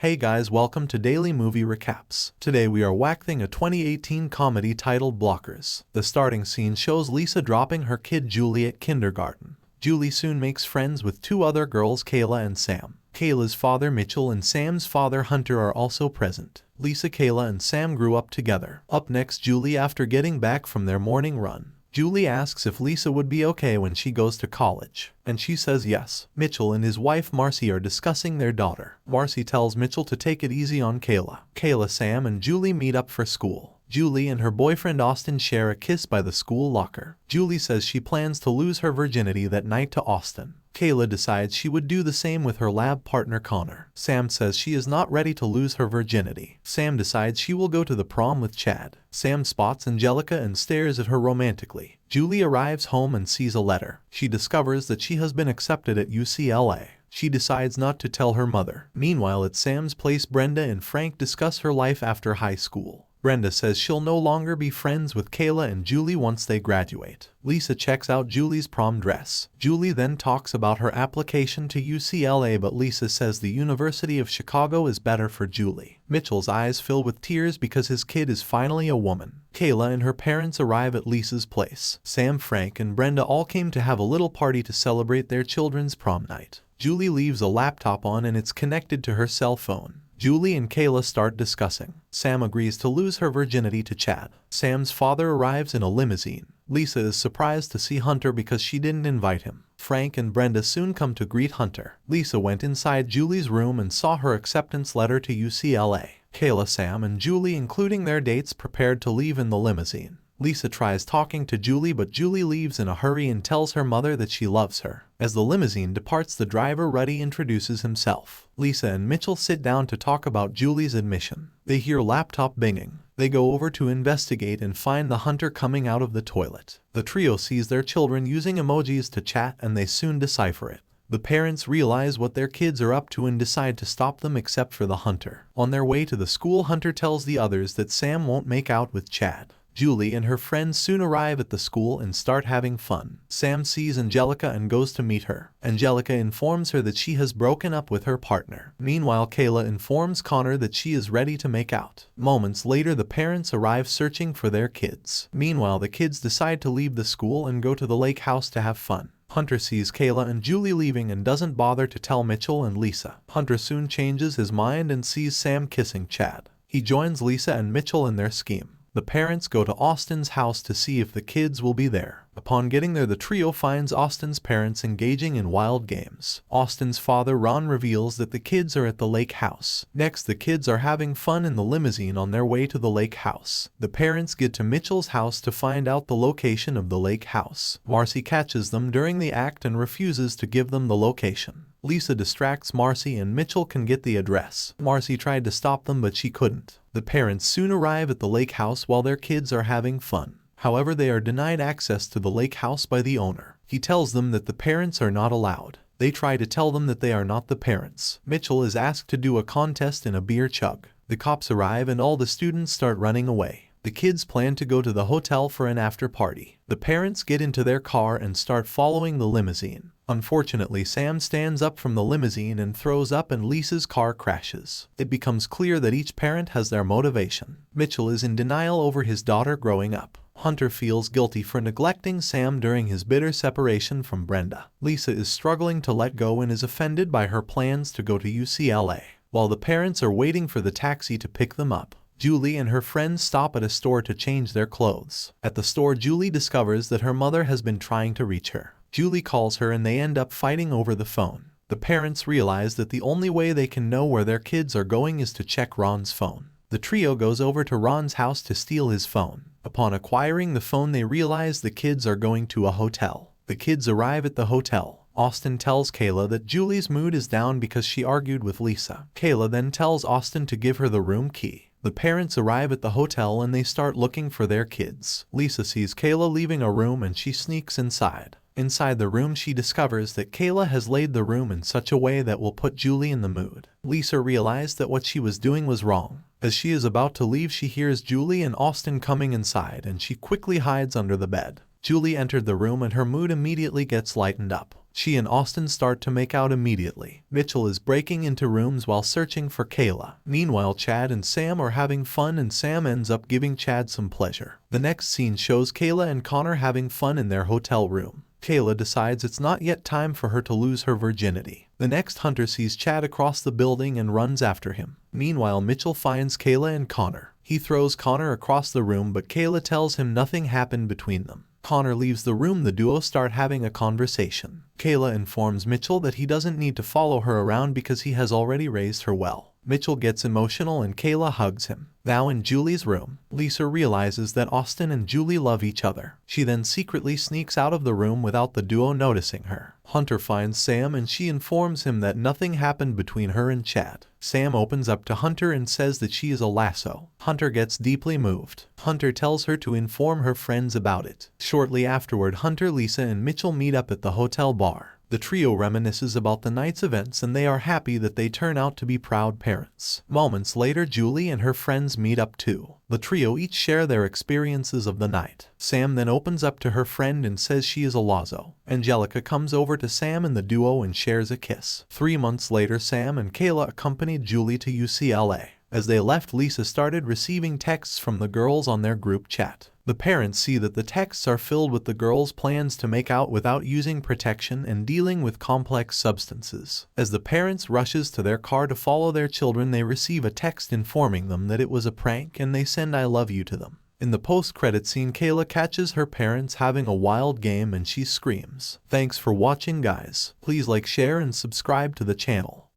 Hey guys, welcome to Daily Movie Recaps. Today we are waxing a 2018 comedy titled Blockers. The starting scene shows Lisa dropping her kid Julie at kindergarten. Julie soon makes friends with two other girls, Kayla and Sam. Kayla's father Mitchell and Sam's father Hunter are also present. Lisa, Kayla and Sam grew up together. Up next, Julie after getting back from their morning run. Julie asks if Lisa would be okay when she goes to college, and she says yes. Mitchell and his wife Marcy are discussing their daughter. Marcy tells Mitchell to take it easy on Kayla. Kayla, Sam and Julie meet up for school. Julie and her boyfriend Austin share a kiss by the school locker. Julie says she plans to lose her virginity that night to Austin. Kayla decides she would do the same with her lab partner Connor. Sam says she is not ready to lose her virginity. Sam decides she will go to the prom with Chad. Sam spots Angelica and stares at her romantically. Julie arrives home and sees a letter. She discovers that she has been accepted at UCLA. She decides not to tell her mother. Meanwhile, at Sam's place, Brenda and Frank discuss her life after high school. Brenda says she'll no longer be friends with Kayla and Julie once they graduate. Lisa checks out Julie's prom dress. Julie then talks about her application to UCLA, but Lisa says the University of Chicago is better for Julie. Mitchell's eyes fill with tears because his kid is finally a woman. Kayla and her parents arrive at Lisa's place. Sam, Frank, and Brenda all came to have a little party to celebrate their children's prom night. Julie leaves a laptop on and it's connected to her cell phone. Julie and Kayla start discussing. Sam agrees to lose her virginity to Chad. Sam's father arrives in a limousine. Lisa is surprised to see Hunter because she didn't invite him. Frank and Brenda soon come to greet Hunter. Lisa went inside Julie's room and saw her acceptance letter to UCLA. Kayla, Sam, and Julie, including their dates, prepared to leave in the limousine. Lisa tries talking to Julie, but Julie leaves in a hurry and tells her mother that she loves her. As the limousine departs, the driver Ruddy introduces himself. Lisa and Mitchell sit down to talk about Julie's admission. They hear laptop binging. They go over to investigate and find the Hunter coming out of the toilet. The trio sees their children using emojis to chat and they soon decipher it. The parents realize what their kids are up to and decide to stop them except for the Hunter. On their way to the school, Hunter tells the others that Sam won't make out with Chad. Julie and her friends soon arrive at the school and start having fun. Sam sees Angelica and goes to meet her. Angelica informs her that she has broken up with her partner. Meanwhile, Kayla informs Connor that she is ready to make out. Moments later, the parents arrive searching for their kids. Meanwhile, the kids decide to leave the school and go to the lake house to have fun. Hunter sees Kayla and Julie leaving and doesn't bother to tell Mitchell and Lisa. Hunter soon changes his mind and sees Sam kissing Chad. He joins Lisa and Mitchell in their scheme. The parents go to Austin's house to see if the kids will be there. Upon getting there, the trio finds Austin's parents engaging in wild games. Austin's father, Ron, reveals that the kids are at the lake house. Next, the kids are having fun in the limousine on their way to the lake house. The parents get to Mitchell's house to find out the location of the lake house. Marcy catches them during the act and refuses to give them the location. Lisa distracts Marcy and Mitchell can get the address. Marcy tried to stop them, but she couldn't. The parents soon arrive at the lake house while their kids are having fun. However, they are denied access to the lake house by the owner. He tells them that the parents are not allowed. They try to tell them that they are not the parents. Mitchell is asked to do a contest in a beer chug. The cops arrive and all the students start running away. The kids plan to go to the hotel for an after party. The parents get into their car and start following the limousine. Unfortunately, Sam stands up from the limousine and throws up and Lisa's car crashes. It becomes clear that each parent has their motivation. Mitchell is in denial over his daughter growing up. Hunter feels guilty for neglecting Sam during his bitter separation from Brenda. Lisa is struggling to let go and is offended by her plans to go to UCLA. While the parents are waiting for the taxi to pick them up, Julie and her friends stop at a store to change their clothes. At the store, Julie discovers that her mother has been trying to reach her. Julie calls her and they end up fighting over the phone. The parents realize that the only way they can know where their kids are going is to check Ron's phone. The trio goes over to Ron's house to steal his phone. Upon acquiring the phone, they realize the kids are going to a hotel. The kids arrive at the hotel. Austin tells Kayla that Julie's mood is down because she argued with Lisa. Kayla then tells Austin to give her the room key. The parents arrive at the hotel and they start looking for their kids. Lisa sees Kayla leaving a room and she sneaks inside. Inside the room, she discovers that Kayla has laid the room in such a way that will put Julie in the mood. Lisa realized that what she was doing was wrong. As she is about to leave, she hears Julie and Austin coming inside and she quickly hides under the bed. Julie entered the room and her mood immediately gets lightened up. She and Austin start to make out immediately. Mitchell is breaking into rooms while searching for Kayla. Meanwhile, Chad and Sam are having fun and Sam ends up giving Chad some pleasure. The next scene shows Kayla and Connor having fun in their hotel room. Kayla decides it's not yet time for her to lose her virginity. The next Hunter sees Chad across the building and runs after him. Meanwhile, Mitchell finds Kayla and Connor. He throws Connor across the room, but Kayla tells him nothing happened between them. Connor leaves the room. The duo start having a conversation. Kayla informs Mitchell that he doesn't need to follow her around because he has already raised her well. Mitchell gets emotional and Kayla hugs him. Now in Julie's room, Lisa realizes that Austin and Julie love each other. She then secretly sneaks out of the room without the duo noticing her. Hunter finds Sam and she informs him that nothing happened between her and Chad. Sam opens up to Hunter and says that she is a lasso. Hunter gets deeply moved. Hunter tells her to inform her friends about it. Shortly afterward, Hunter, Lisa, and Mitchell meet up at the hotel bar. The trio reminisces about the night's events and they are happy that they turn out to be proud parents. Moments later, Julie and her friends meet up too. The trio each share their experiences of the night. Sam then opens up to her friend and says she is a lasso. Angelica comes over to Sam and the duo and shares a kiss. 3 months later, Sam and Kayla accompanied Julie to UCLA. As they left, Lisa started receiving texts from the girls on their group chat. The parents see that the texts are filled with the girls' plans to make out without using protection and dealing with complex substances. As the parents rushes to their car to follow their children, they receive a text informing them that it was a prank and they send "I love you" to them. In the post-credit scene, Kayla catches her parents having a wild game and she screams. Thanks for watching, guys. Please like, share, and subscribe to the channel.